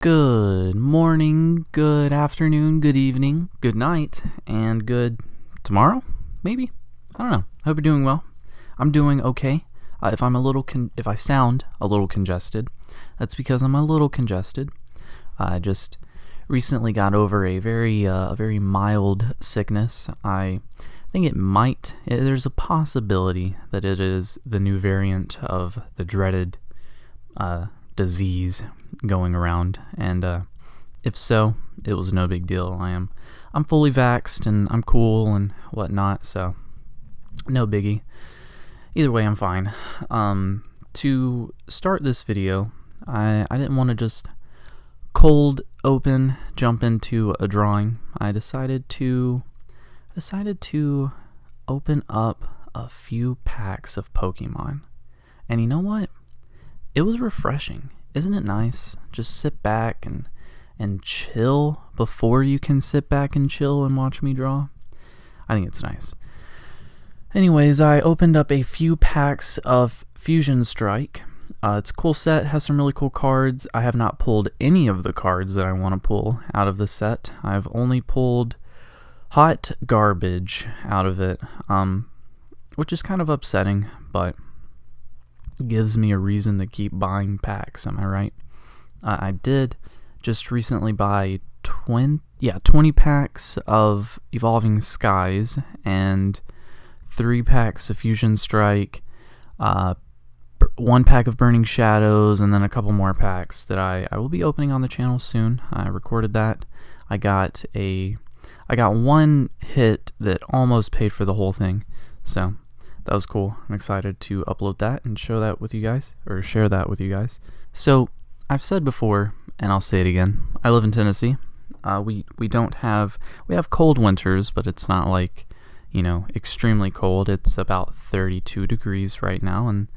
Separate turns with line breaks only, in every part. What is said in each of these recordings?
Good morning, good afternoon, good evening, good night, and good tomorrow, maybe? I don't know. Hope you're doing well. I'm doing okay. If I sound a little congested, that's because I'm a little congested. I just recently got over a very mild sickness. I think there's a possibility that it is the new variant of the dreaded disease going around, and if so, it was no big deal. I'm fully vaxxed and I'm cool and whatnot, so no biggie. Either way, I'm fine. To start this video, I didn't want to just cold open jump into a drawing. I decided to open up a few packs of Pokemon, and you know what? It was refreshing. Isn't it nice? Just sit back and chill before you can sit back and chill and watch me draw. I think it's nice. Anyways, I opened up a few packs of Fusion Strike. It's a cool set, has some really cool cards. I have not pulled any of the cards that I want to pull out of the set. I've only pulled hot garbage out of it, which is kind of upsetting, but gives me a reason to keep buying packs, am I right? I did just recently buy 20 packs of Evolving Skies and 3 packs of Fusion Strike, 1 pack of Burning Shadows, and then a couple more packs that I will be opening on the channel soon. I recorded that. I got one hit that almost paid for the whole thing, so that was cool. I'm excited to upload that and share that with you guys. So, I've said before, and I'll say it again, I live in Tennessee. We have cold winters, but it's not like, extremely cold. It's about 32 degrees right now, and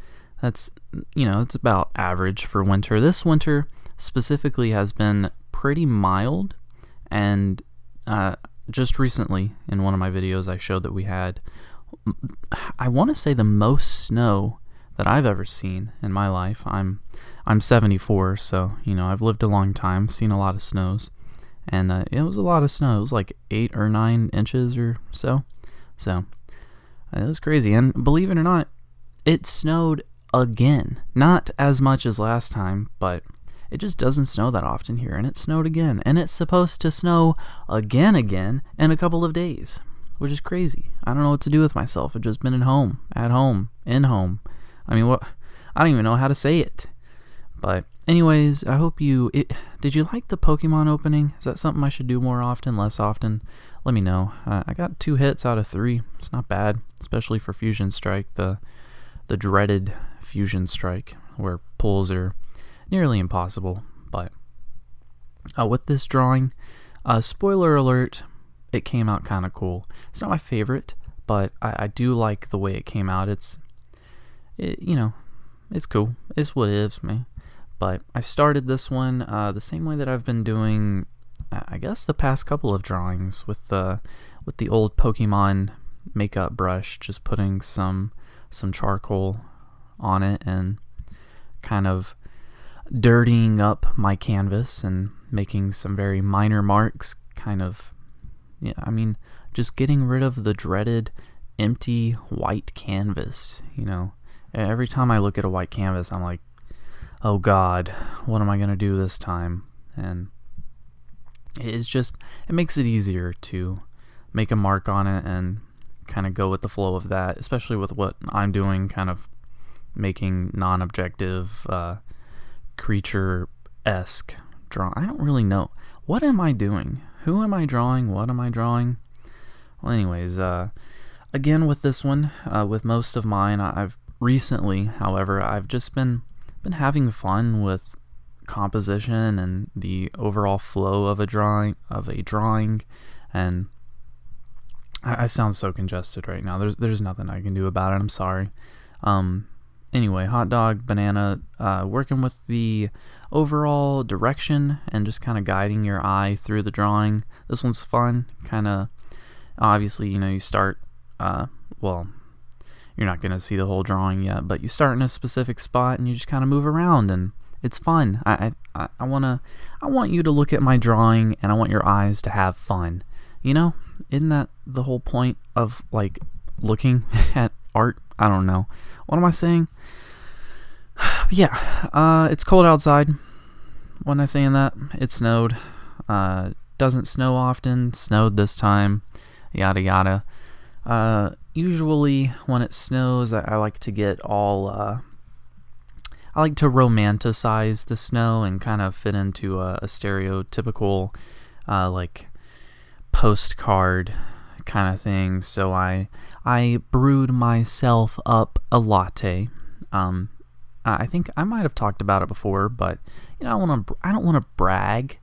that's, it's about average for winter. This winter specifically has been pretty mild, and just recently in one of my videos I showed that we had, I want to say, the most snow that I've ever seen in my life. I'm 74, so I've lived a long time, seen a lot of snows, and it was a lot of snow. It was like 8 or 9 inches or so. So it was crazy, and believe it or not, it snowed again. Not as much as last time, but it just doesn't snow that often here, and it snowed again, and it's supposed to snow again in a couple of days, which is crazy. I don't know what to do with myself. I've just been at home. I mean, what? I don't even know how to say it. But anyways, I hope did you like the Pokemon opening? Is that something I should do more often, less often? Let me know. I got 2 hits out of 3. It's not bad, especially for Fusion Strike, the dreaded Fusion Strike, where pulls are nearly impossible. But with this drawing, spoiler alert, it came out kind of cool. It's not my favorite, but I do like the way it came out. It's cool. It's what it is, man. But I started this one the same way that I've been doing, I guess, the past couple of drawings with the old Pokemon makeup brush, just putting some charcoal on it and kind of dirtying up my canvas and making some very minor marks, kind of. Yeah, I mean, just getting rid of the dreaded empty white canvas. Every time I look at a white canvas, I'm like, oh God, what am I going to do this time? And it makes it easier to make a mark on it and kind of go with the flow of that, especially with what I'm doing, kind of making non-objective, creature-esque drawing. I don't really know. What am I doing? Who am I drawing? What am I drawing? Well, anyways, again with this one, with most of mine, I've recently, however, I've just been having fun with composition and the overall flow of a drawing, and I sound so congested right now. There's nothing I can do about it. I'm sorry. Anyway, hot dog, banana, working with the overall direction and just kind of guiding your eye through the drawing. This one's fun. Kind of, obviously, you start, well, you're not going to see the whole drawing yet, but you start in a specific spot and you just kind of move around, and It's fun. I want you to look at my drawing, and I want your eyes to have fun. You know, isn't that the whole point of like looking at art? I don't know. What am I saying? Yeah, it's cold outside. Wasn't I saying that? It snowed. Doesn't snow often. Snowed this time. Yada yada. Usually when it snows, I like to get all. I like to romanticize the snow and kind of fit into a stereotypical, like postcard kind of thing. So I brewed myself up a latte. I think I might have talked about it before, but you know, I don't want to brag,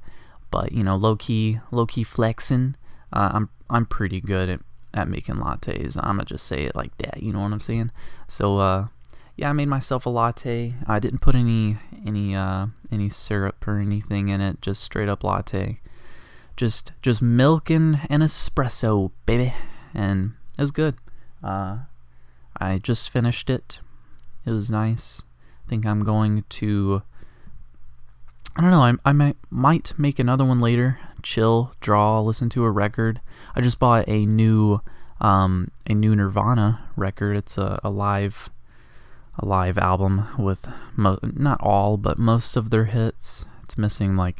but you know, low key flexing. I'm pretty good at making lattes. I'm gonna just say it like that. You know what I'm saying? So yeah, I made myself a latte. I didn't put any syrup or anything in it. Just straight up latte. Just milk and espresso, baby, and it was good. I just finished it. It was nice. I think I'm going to. I don't know. I might make another one later. Chill, draw, listen to a record. I just bought a new Nirvana record. It's a live album with not all, but most of their hits. It's missing I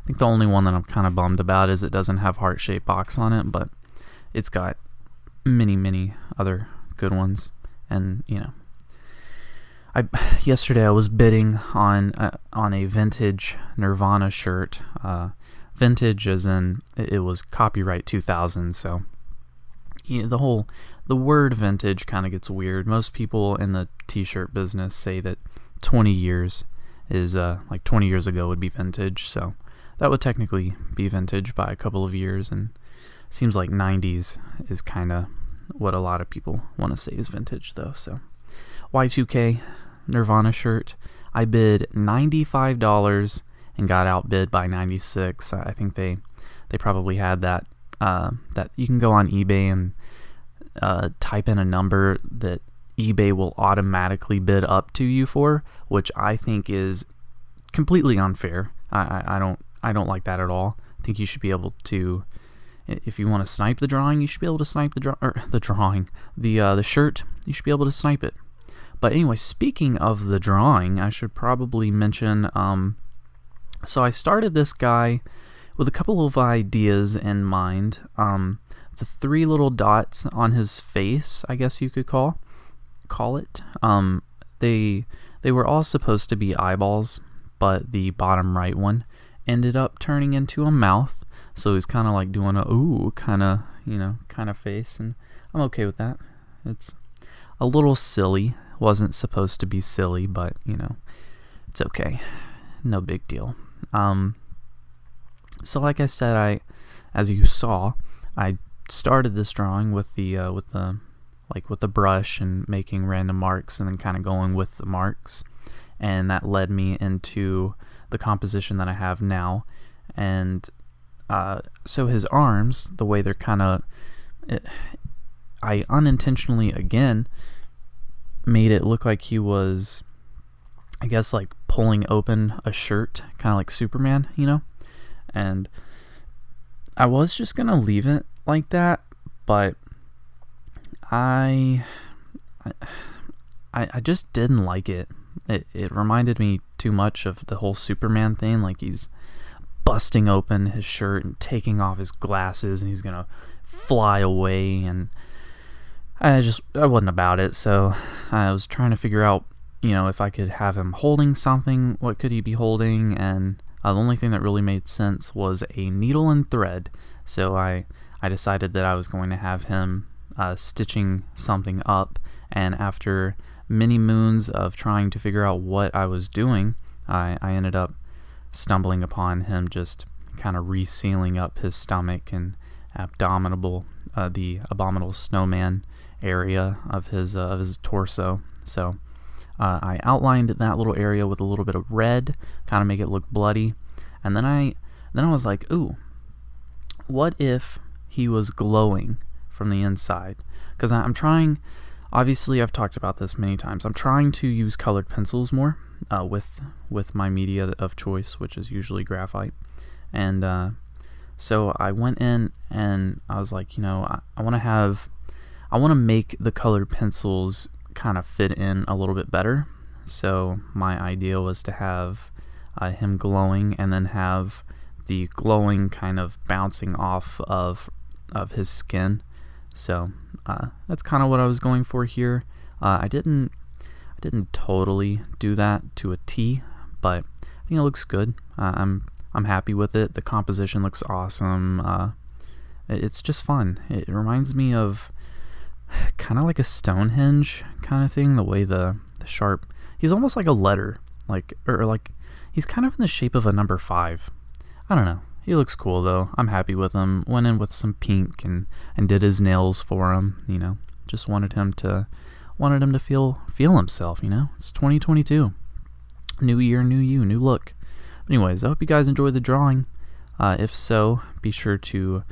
think the only one that I'm kind of bummed about is it doesn't have heart-shaped box on it, but it's got many other good ones. And you know, yesterday I was bidding on a vintage Nirvana shirt. Vintage as in it was copyright 2000, so you know, the word vintage kind of gets weird. Most people in the t-shirt business say that 20 years is 20 years ago would be vintage, so that would technically be vintage by a couple of years, and it seems like 90s is kind of what a lot of people want to say is vintage though. So Y2K Nirvana shirt, I bid $95 and got outbid by 96. I think they probably had that you can go on eBay and type in a number that eBay will automatically bid up to you for, which I think is completely unfair. I don't like that at all. I think you should be able to, if you want to snipe the drawing, you should be able to snipe the shirt. You should be able to snipe it. But anyway, speaking of the drawing, I should probably mention. So I started this guy with a couple of ideas in mind. The three little dots on his face, I guess you could call it. They were all supposed to be eyeballs, but the bottom right one ended up turning into a mouth. So he's kind of like doing a ooh kind of face, and I'm okay with that. It's a little silly. Wasn't supposed to be silly, but you know, it's okay. No big deal. So like I said, as you saw, I started this drawing with the brush and making random marks and then kind of going with the marks, and that led me into the composition that I have now. And so his arms, the way they're kind of, I unintentionally again made it look like he was, I guess, like pulling open a shirt, kind of like Superman, you know? And I was just gonna leave it like that, but I just didn't like it. It reminded me too much of the whole Superman thing, like he's busting open his shirt and taking off his glasses and he's gonna fly away, and I wasn't about it. So I was trying to figure out, you know, if I could have him holding something, what could he be holding? And the only thing that really made sense was a needle and thread. So I decided that I was going to have him stitching something up, and after many moons of trying to figure out what I was doing, I ended up stumbling upon him just kind of resealing up his stomach and the abominable snowman area of his torso. So I outlined that little area with a little bit of red, kind of make it look bloody, and then I was like, ooh, what if he was glowing from the inside? Because I'm trying Obviously, I've talked about this many times. I'm trying to use colored pencils more with my media of choice, which is usually graphite. And so I went in and I was like, I want to make the colored pencils kind of fit in a little bit better. So my idea was to have him glowing and then have the glowing kind of bouncing off of his skin. So that's kind of what I was going for here. I didn't totally do that to a T, but I think it looks good. I'm happy with it. The composition looks awesome. It's just fun. It reminds me of kind of like a Stonehenge kind of thing. The way the sharp. He's almost like a letter, like he's kind of in the shape of a number 5. I don't know. He looks cool though. I'm happy with him. Went in with some pink and did his nails for him. Just wanted him to feel himself. It's 2022. New year, new you, new look. Anyways, I hope you guys enjoyed the drawing. If so, be sure to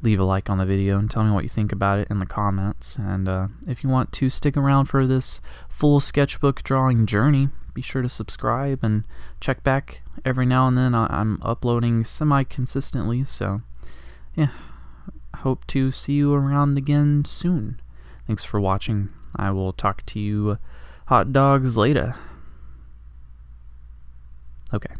leave a like on the video and tell me what you think about it in the comments. And if you want to stick around for this full sketchbook drawing journey, be sure to subscribe and check back every now and then. I'm uploading semi-consistently, so yeah, hope to see you around again soon. Thanks for watching. I will talk to you hot dogs later. Okay.